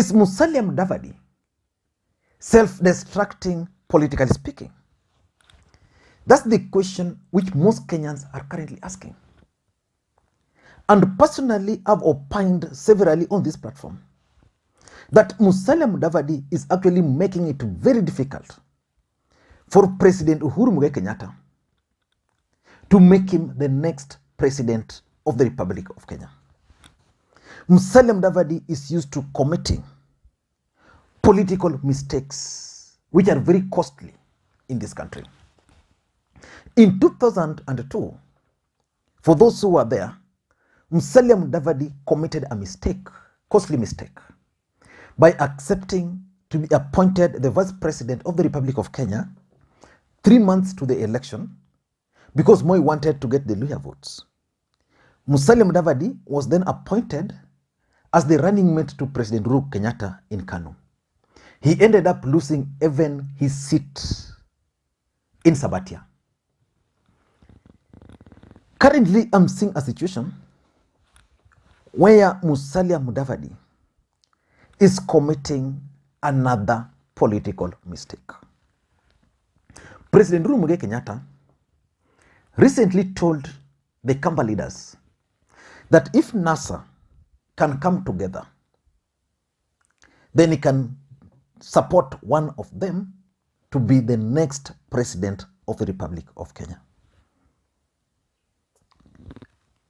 Is Musalia Mudavadi self-destructing, politically speaking? That's the question which most Kenyans are currently asking. And personally, I've opined severally on this platform that Musalia Mudavadi is actually making it very difficult for President Uhuru Kenyatta to make him the next president of the Republic of Kenya. Musalia Mudavadi is used to committing political mistakes which are very costly in this country. In 2002, for those who were there, Musalia Mudavadi committed a mistake, costly mistake, by accepting to be appointed the vice president of the Republic of Kenya 3 months to the election because Moi wanted to get the Luhya votes. Musalia Mudavadi was then appointed as the running mate to President Uhuru Kenyatta in Kanu. He ended up losing even his seat in Sabatia. Currently, I'm seeing a situation where Musalia Mudavadi is committing another political mistake. President Uhuru Kenyatta recently told the Kamba leaders that if NASA can come together, then he can support one of them to be the next president of the Republic of Kenya.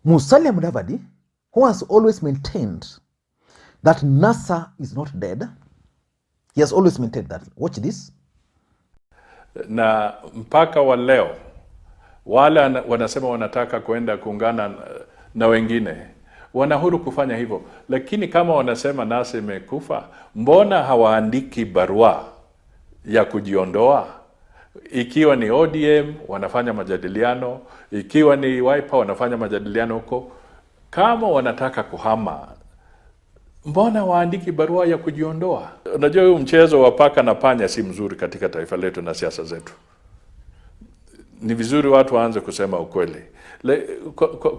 Musalia Mudavadi, who has always maintained that NASA is not dead, he has always maintained that. Watch this. Na mpaka wa leo wale wanasema wanataka kwenda kuungana na wengine wana huru kufanya hivyo, lakini kama wanasema NASA imekufa, mbona hawaandiki barua ya kujiondoa? Ikiwa ni ODM wanafanya majadiliano, ikiwa ni Wiper wanafanya majadiliano huko. Kama wanataka kuhama, mbona waandiki barua ya kujiondoa? Unajua huu mchezo wa paka na panya si mzuri katika taifa letu na siasa zetu. Ni vizuri watu waanze kusema ukweli.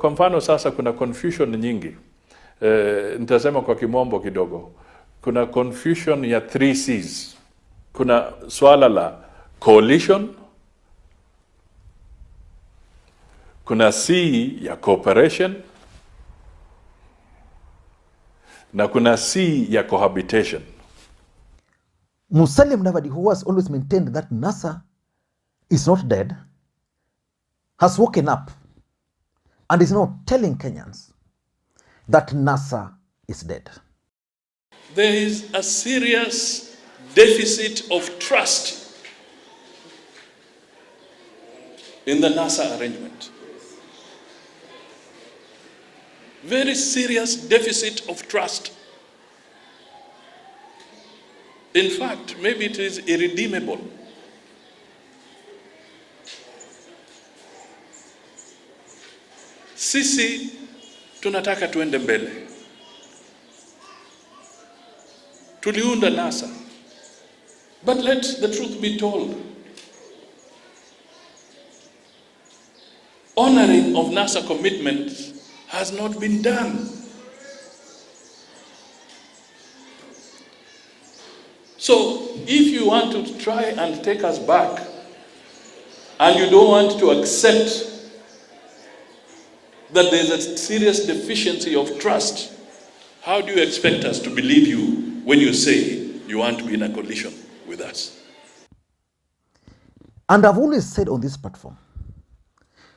Kwa mfano sasa kuna confusion nyingi. Nitasema kwa kimombo kidogo. Kuna confusion ya 3 C's. Kuna swala la coalition, kuna C ya cooperation, na kuna C ya cohabitation. Musalia Mudavadi, who has always maintained that NASA is not dead, has woken up and is now telling Kenyans that NASA is dead. There is a serious deficit of trust in the NASA arrangement. Very serious deficit of trust. In fact, maybe it is irredeemable. Sisi tunataka tuende mbele. Tuliunda NASA. But let the truth be told. Honoring of NASA commitments has not been done. So, if you want to try and take us back, and you don't want to accept that there's a serious deficiency of trust, how do you expect us to believe you when you say you want to be in a coalition with us? And I've always said on this platform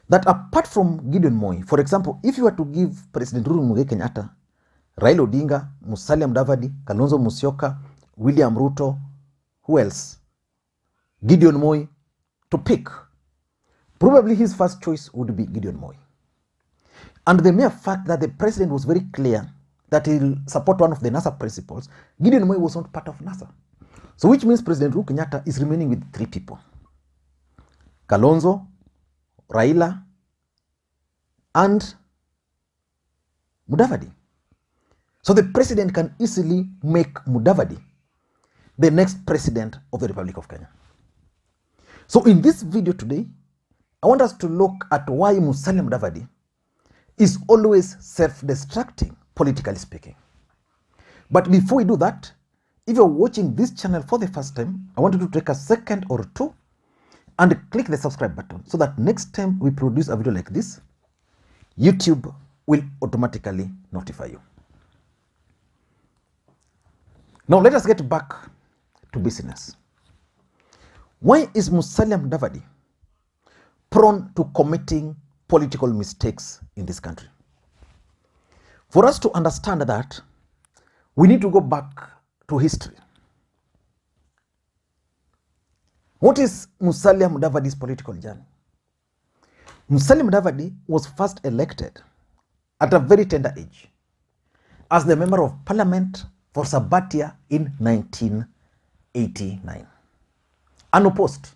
that apart from Gideon Moi, for example, if you were to give President Uhuru Kenyatta, Raila Odinga, Musalia Mudavadi, Kalonzo Musyoka, William Ruto, who else? Gideon Moi, to pick, probably his first choice would be Gideon Moi. And the mere fact that the president was very clear that he'll support one of the NASA principles, Gideon Moi was not part of NASA. So which means President Uhuru Kenyatta is remaining with 3 people. Kalonzo, Raila, and Mudavadi. So the president can easily make Mudavadi the next president of the Republic of Kenya. So in this video today, I want us to look at why Musalia Mudavadi is always self-destructing, politically speaking. But before we do that, if you're watching this channel for the first time, I want you to take a second or two and click the subscribe button so that next time we produce a video like this, YouTube will automatically notify you. Now let us get back to business. Why is Musalia Mudavadi prone to committing political mistakes in this country? For us to understand that, we need to go back to history. What is Musalia Mudavadi's political journey? Musalia Mudavadi was first elected at a very tender age as the member of parliament for Sabatia in 1989, unopposed.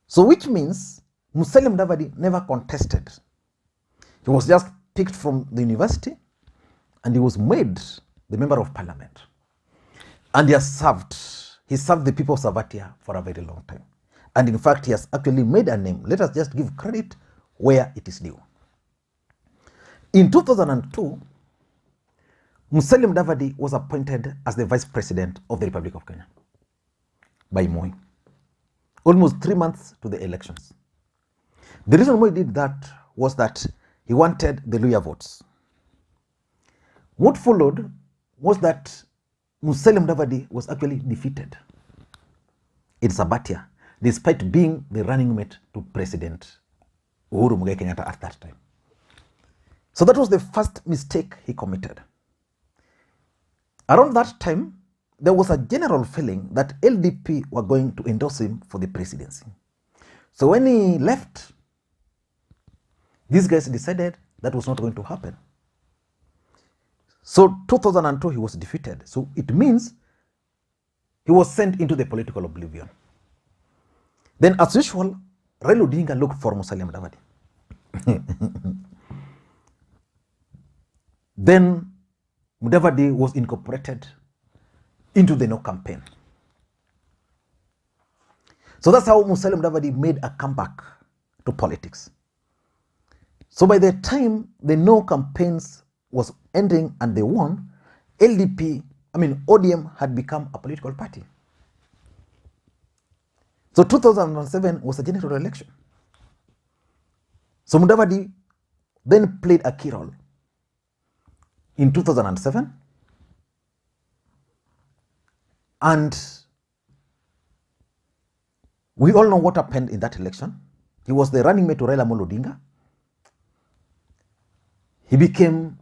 So which means Musalia Mudavadi never contested. He was just picked from the university and he was made the member of parliament. And he served the people of Sabatia for a very long time. And in fact, he has actually made a name. Let us just give credit where it is due. In 2002, Musalia Mudavadi was appointed as the Vice President of the Republic of Kenya by Moi, almost 3 months to the elections. The reason why he did that was that he wanted the Luhya votes. What followed was that Musalia Mudavadi was actually defeated in Sabatia, despite being the running mate to President Uhuru Kenyatta at that time. So that was the first mistake he committed. Around that time, there was a general feeling that LDP were going to endorse him for the presidency. So when he left, these guys decided that was not going to happen. So 2002, he was defeated. So it means he was sent into the political oblivion. Then as usual, Raila Odinga looked for Musalia Mudavadi. Then Mudavadi was incorporated into the No campaign. So that's how Musalia Mudavadi made a comeback to politics. So by the time the No campaigns was ending and they won, ODM had become a political party. So 2007 was a general election. So Mudavadi then played a key role in 2007, and we all know what happened in that election. He was the running mate to Raila Odinga. He became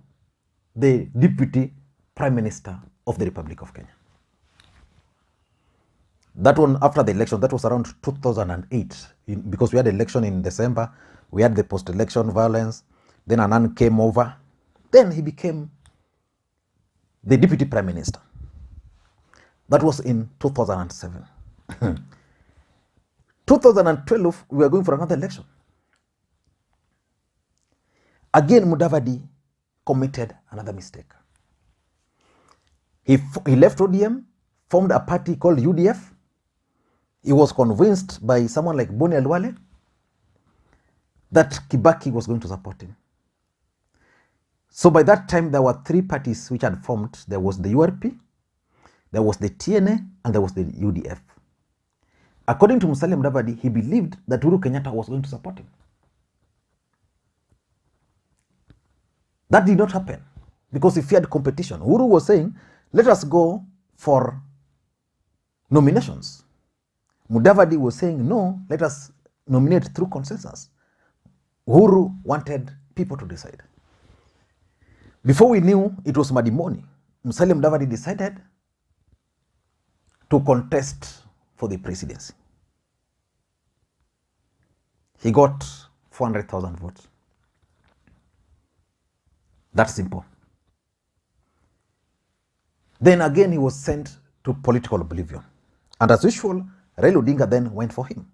the Deputy Prime Minister of the Republic of Kenya. That one, after the election, that was around 2008, because we had the election in December, we had the post-election violence, then Anand came over, then he became the Deputy Prime Minister. That was in 2007. 2012, we were going for another election. Again, Mudavadi committed another mistake. He left ODM, formed a party called UDF. He was convinced by someone like Boni Alwale that Kibaki was going to support him. So by that time, there were 3 parties which had formed. There was the URP, there was the TNA, and there was the UDF. According to Musalia Mudavadi, he believed that Uhuru Kenyatta was going to support him. That did not happen because he feared competition. Uhuru was saying, let us go for nominations. Mudavadi was saying, no, let us nominate through consensus. Uhuru wanted people to decide. Before we knew, it was Madimoni. Musalia Mudavadi decided to contest for the presidency. He got 400,000 votes. That's simple. Then again, he was sent to political oblivion. And as usual, Raila Odinga then went for him.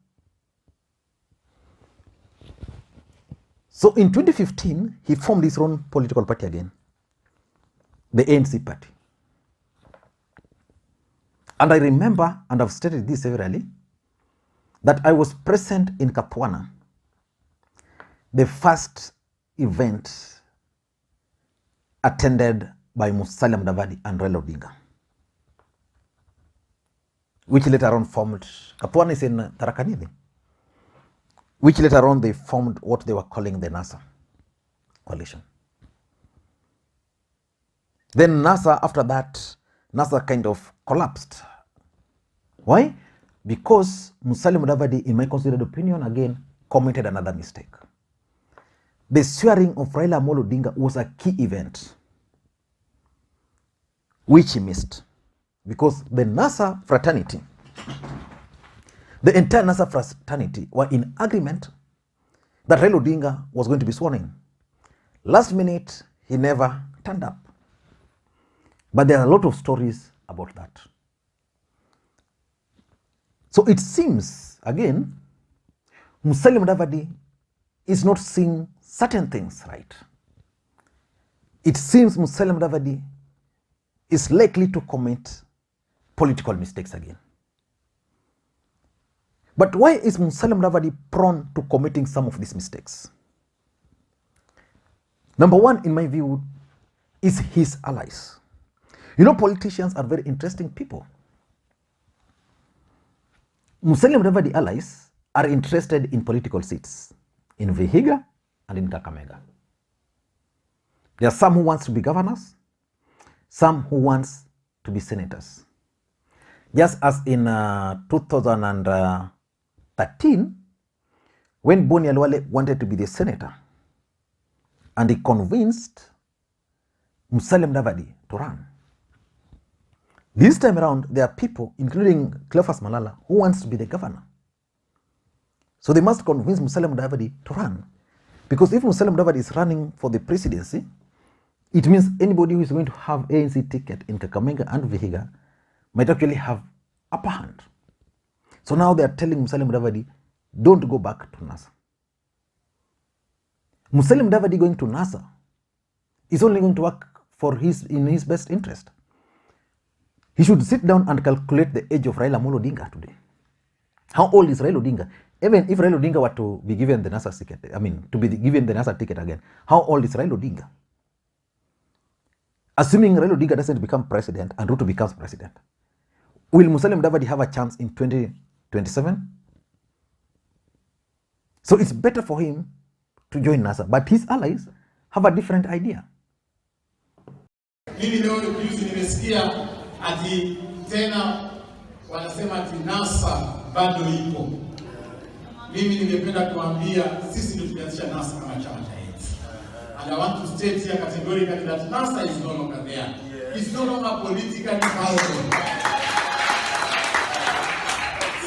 So in 2015, he formed his own political party again, the ANC party. And I remember, and I've stated this severally, that I was present in Kapwana, the first event attended by Musalia Mudavadi and Raila Odinga. which later on formed, Kapwan is in Tarakanidi, which later on they formed what they were calling the NASA coalition. Then NASA, after that, NASA kind of collapsed. Why? Because Musalia Mudavadi, in my considered opinion, again, committed another mistake. The swearing of Raila Odinga was a key event, which he missed. Because the NASA fraternity, the entire NASA fraternity were in agreement that Raila Odinga was going to be sworn in. Last minute, he never turned up. But there are a lot of stories about that. So it seems, again, Musalia Mudavadi is not seeing certain things right. It seems Musalia Mudavadi is likely to commit political mistakes again. But why is Musalia Mudavadi prone to committing some of these mistakes? Number one, in my view, is his allies. You know, politicians are very interesting people. Musalia Mudavadi allies are interested in political seats in Vihiga and in Kakamega. There are some who wants to be governors, some who wants to be senators. Just as in 2013, when Boni Alwale wanted to be the senator, and he convinced Musalia Mudavadi to run. This time around, there are people, including Cleophas Malala, who wants to be the governor. So they must convince Musalia Mudavadi to run. Because if Musalia Mudavadi is running for the presidency, it means anybody who is going to have ANC ticket in Kakamega and Vihiga might actually have upper hand. So now they are telling Musalia Mudavadi, don't go back to NASA. Musalia Mudavadi going to NASA is only going to work in his best interest. He should sit down and calculate the age of Raila Odinga today. How old is Raila Odinga? Even if Raila Odinga were to be given the NASA ticket, to be given the NASA ticket again, how old is Raila Odinga? Assuming Raila Odinga doesn't become president and Ruto becomes president, will Musalia Mudavadi have a chance in 2027? So it's better for him to join NASA, but his allies have a different idea. Mimi leo juzi nimesikia ati tena wanasema ati NASA bado ipo. Mimi ningependa kuambia sisi ndio tulianzisha NASA kama chama cha ANC. And I want to state here categorically that NASA is no longer there. It's no longer politically viable.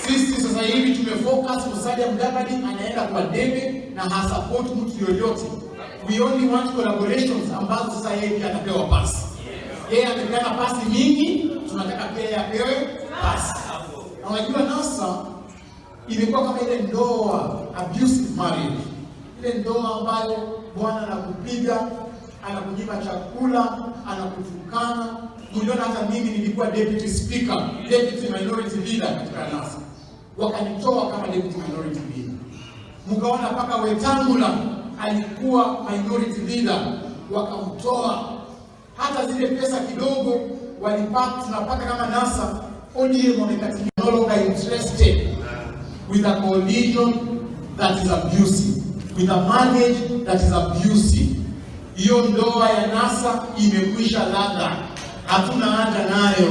Sisi sasa hivi tumefocus Musalia Mudavadi anaenda kwa debe na hasupport mtu yoyote. We only want collaborations ambazo sasa yeye atapewa pasi. Yeye amepeana pasi mingi, tunataka pia apewe pasi. Na unajua NASA imekuwa kama ile ndoa, abusive marriage. Ile ndoa ambayo bwana anakupiga, anakunyima chakula, anakutukana. Mliona hata mimi nilikuwa deputy speaker, deputy minority leader katika NASA. Wakanitoa kama deputy minority leader. Mkaona paka Wetangula alikuwa minority leader, wakamtoa. Hata zile pesa kidogo walipata, tunapata kama NASA, ODM wamekatika, no longer interested with a coalition that is abusive, with a marriage that is abusive. Hiyo ndoa ya NASA imekwisha ladha, hatuna haja nayo.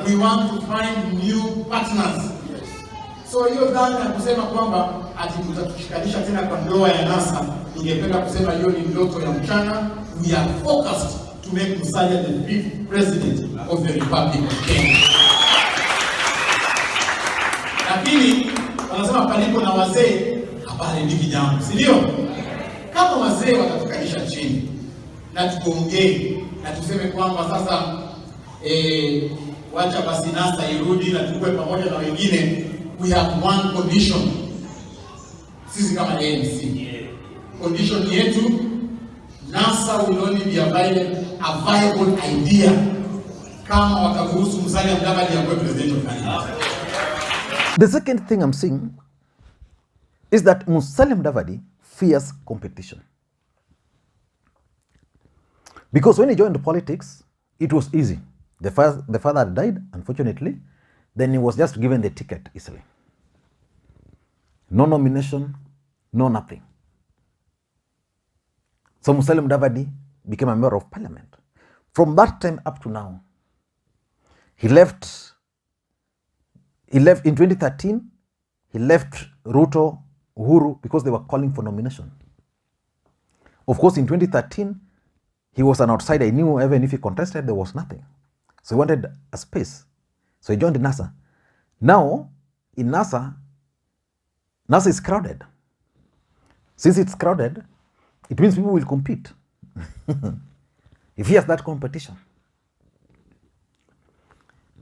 We want to find new partners. So hiyo dhana ya kusema kwamba ati tutatushikanisha tena kwa ndoa ya NASA, ningependa kusema hiyo ni ndoto ya mchana. We are focused to make Musalia the 5th president of the Republic of Kenya. Lakini wanasema palipo na wazee hapaharibiki jambo, si ndio? Kama wazee watatukanisha chini na tuongee na tuseme kwamba sasa wacha basi NASA irudi na tukue pamoja na wengine, we have one condition. Sisi kama ANC, condition yetu, NASA will only be a viable idea kama wataruhusu Musalia Mudavadi akuwe presidential candidate. The second thing I'm seeing is that Musalia Mudavadi fears competition. Because when he joined politics, it was easy. The father died, unfortunately. then he was just given the ticket easily. No nomination, no nothing. So Musalia Mudavadi became a member of parliament. From that time up to now, he left in 2013, he left Ruto, Uhuru, because they were calling for nomination. Of course, in 2013, he was an outsider. He knew even if he contested, there was nothing. So he wanted a space. So he joined NASA. Now, in NASA is crowded. Since it's crowded, it means people will compete. If he has that competition.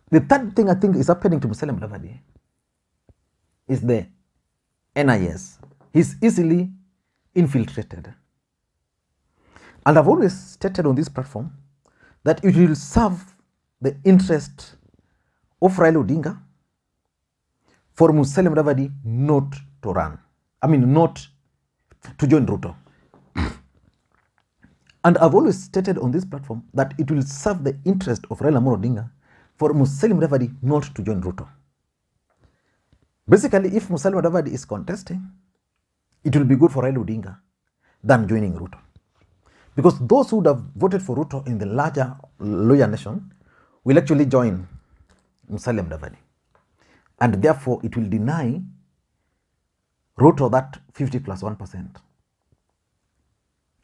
The third thing I think is happening to Musalia Mudavadi is the NIS. He's easily infiltrated. And I've always stated on this platform that it will serve the interest of Raila Odinga for Musalia Mudavadi not to run. Not to join Ruto. And I've always stated on this platform that it will serve the interest of Raila Odinga for Musalia Mudavadi not to join Ruto. Basically, if Musalia Mudavadi is contesting, it will be good for Raila Odinga than joining Ruto. Because those who would have voted for Ruto in the larger lower nation will actually join Musalia Mudavadi. And therefore, it will deny Ruto that 50 plus 1%.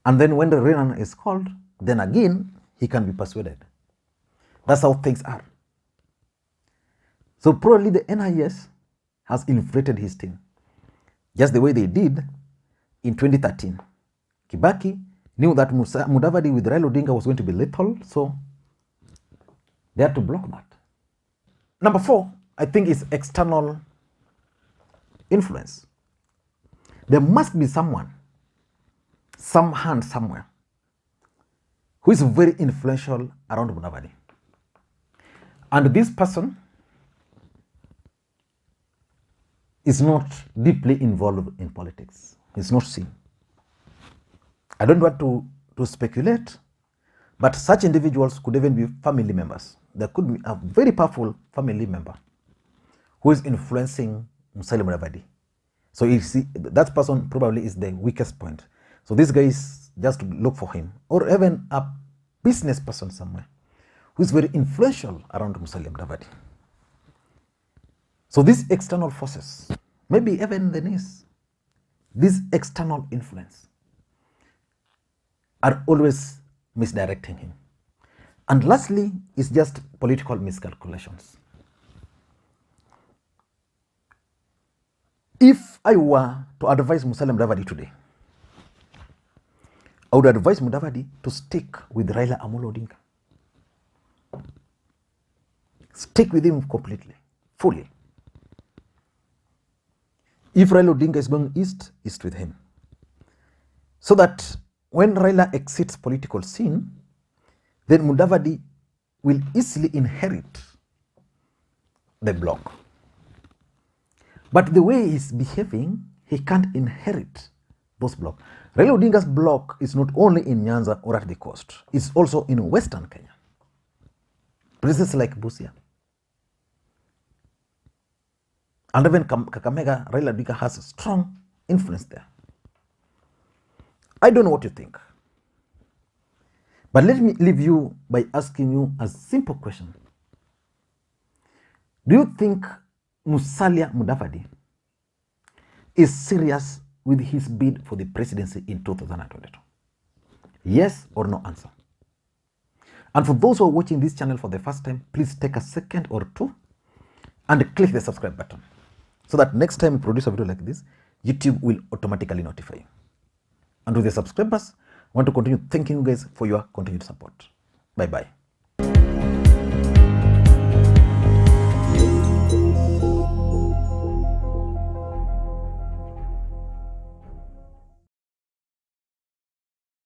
And then when the rerun is called, then again, he can be persuaded. That's how things are. So probably the NIS has inflated his team, just the way they did in 2013. Kibaki knew that Mudavadi with Raila Odinga was going to be lethal, so they had to block that. Number 4, I think, is external influence. There must be someone, some hand somewhere, who is very influential around Mudavadi. And this person is not deeply involved in politics. He's not seen. I don't want to speculate, but such individuals could even be family members. There could be a very powerful family member who is influencing Musalia Mudavadi. So you see, that person probably is the weakest point. So this guy is just to look for him, or even a business person somewhere who is very influential around Musalia Mudavadi. So these external forces, maybe even the NIS, this external influence, are always misdirecting him. And lastly, it's just political miscalculations. If I were to advise Musalia Mudavadi today, I would advise Mudavadi to stick with Raila Amolo Odinga. Stick with him completely, fully. If Raila Odinga is going east with him. So that when Raila exits political scene, then Mudavadi will easily inherit the bloc. But the way he's behaving, he can't inherit those blocks. Raila Odinga's bloc is not only in Nyanza or at the coast, it's also in Western Kenya. Places like Busia. And even Kakamega, Raila Odinga has a strong influence there. I don't know what you think. But let me leave you by asking you a simple question. Do you think Musalia Mudavadi is serious with his bid for the presidency in 2022? Yes or no answer. And for those who are watching this channel for the first time, please take a second or two and click the subscribe button so that next time we produce a video like this, YouTube will automatically notify you. And with the subscribers, I want to continue thanking you guys for your continued support. Bye-bye.